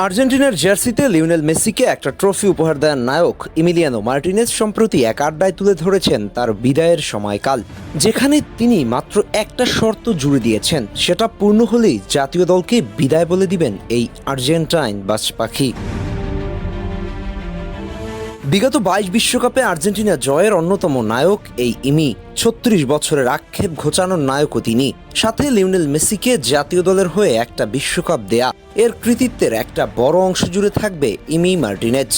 আর্জেন্টিনার জার্সিতে লিওনেল মেসিকে একটা ট্রফি উপহার দেওয়ার নায়ক ইমিলিয়ানো মার্টিনেজ সম্প্রতি এক আড্ডায় তুলে ধরেছেন তার বিদায়ের সময়কাল, যেখানে তিনি মাত্র একটা শর্ত জুড়ে দিয়েছেন, সেটা পূর্ণ হলেই জাতীয় দলকে বিদায় বলে দিবেন এই আর্জেন্টাইন বাজ পাখি। বিগত ২২ বিশ্বকাপে আর্জেন্টিনা জয়ের অন্যতম নায়ক এই ইমি। ৩৬ বছরের আক্ষেপ ঘোচানোর নায়কও তিনি। সাথে লিওনেল মেসিকে জাতীয় দলের হয়ে একটা বিশ্বকাপ দেয়া, এর কৃতিত্বের একটা বড় অংশ জুড়ে থাকবে ইমি মার্টিনেজ।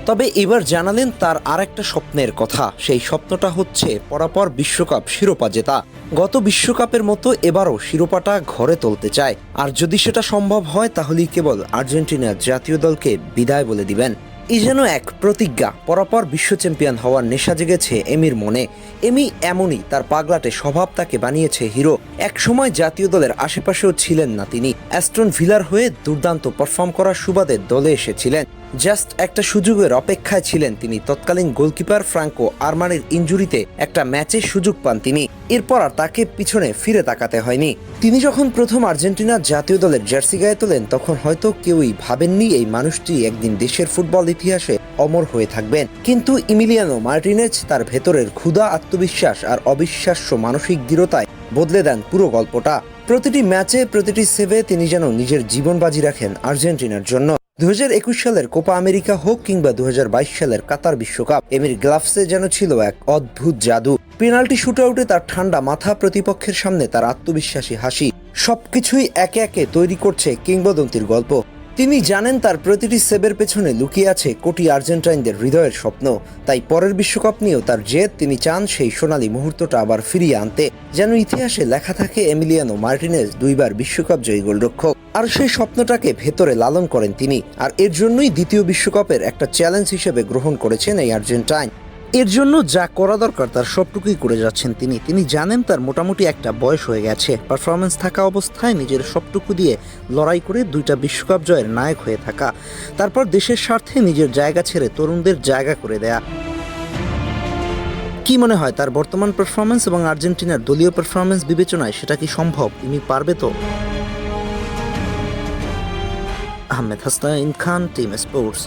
তবে এবার জানালেন তার আরেকটা স্বপ্নের কথা। সেই স্বপ্নটা হচ্ছে পরাপর বিশ্বকাপ শিরোপা জেতা। গত বিশ্বকাপের মতো এবারও শিরোপাটা ঘরে তুলতে চায়, আর যদি সেটা সম্ভব হয় তাহলেই কেবল আর্জেন্টিনা জাতীয় দলকে বিদায় বলে দিবেন। এই যেন এক প্রতিজ্ঞা। পরাপর বিশ্ব চ্যাম্পিয়ন হওয়ার নেশা জেগেছে এমির মনে। এমি এমনই, তার পাগলাটে স্বভাব তাকে বানিয়েছে হিরো। এক সময় জাতীয় দলের আশেপাশেও ছিলেন না তিনি। অ্যাস্টন ভিলার হয়ে দুর্দান্ত পারফর্ম করার সুবাদে দলে এসেছিলেন। জাস্ট একটা সুযোগের অপেক্ষায় ছিলেন তিনি। তৎকালীন গোলকিপার ফ্রাঙ্কো আরমানির ইনজুরিতে একটা ম্যাচের সুযোগ পান তিনি। এরপর আর তাকে পিছনে ফিরে তাকাতে হয়নি। তিনি যখন প্রথম আর্জেন্টিনার জাতীয় দলের জার্সি গায়ে তোলেন, তখন হয়তো কেউই ভাবেননি এই মানুষটি একদিন দেশের ফুটবল ইতিহাসে অমর হয়ে থাকবেন। কিন্তু ইমিলিয়ানো মার্টিনেজ তার ভেতরের ক্ষুধা, আত্মবিশ্বাস আর অবিশ্বাস্য মানসিক দৃঢ়তায় বদলে দেন পুরো গল্পটা। প্রতিটি ম্যাচে, প্রতিটি সেভে তিনি যেন নিজের জীবন বাজি রাখেন আর্জেন্টিনার জন্য। 2021 সালের কোপা আমেরিকা হোক কিংবা 2022 সালের কাতার বিশ্বকাপ, এমির গ্লাভসে যেন ছিল এক অদ্ভুত জাদু। পেনাল্টি শুটআউটে তার ঠান্ডা মাথা, প্রতিপক্ষের সামনে তার আত্মবিশ্বাসী হাসি, সবকিছুই একে একে তৈরি করছে কিংবদন্তির গল্প। তিনি জানেন তার প্রতিটি সেভের পেছনে লুকিয়ে আছে কোটি আর্জেন্টাইনদের হৃদয়ের স্বপ্ন। তাই পরের বিশ্বকাপ নিয়েও তার জেদ। তিনি চান সেই সোনালী মুহূর্তটা আবার ফিরিয়ে আনতে, যেন ইতিহাসে লেখা থাকে এমিলিয়ানো মার্টিনেজ 2 বার বিশ্বকাপ জয়ী গোলরক্ষক। আর সেই স্বপ্নটাকে ভেতরে লালন করেন তিনি। আর এর জন্যই দ্বিতীয় বিশ্বকাপের একটা চ্যালেঞ্জ হিসেবে গ্রহণ করেছেন এই আর্জেন্টাইন। এর জন্য যা করা দরকার তার সবটুকুই করে যাচ্ছেন তিনি। তিনি জানেন তার মোটামুটি একটা বয়স হয়ে গেছে। পারফরমেন্স থাকা অবস্থায় নিজের সবটুকু দিয়ে লড়াই করে 2টা বিশ্বকাপ জয়ের নায়ক হয়ে থাকা, তারপর দেশের স্বার্থে নিজের জায়গা ছেড়ে তরুণদের জায়গা করে দেয়া। কি মনে হয় তার বর্তমান পারফরমেন্স এবং আর্জেন্টিনার দলীয় পারফরমেন্স বিবেচনায় সেটা কি সম্ভব? ইনি পারবে তো? Ahmed Hasan Khan, team sports.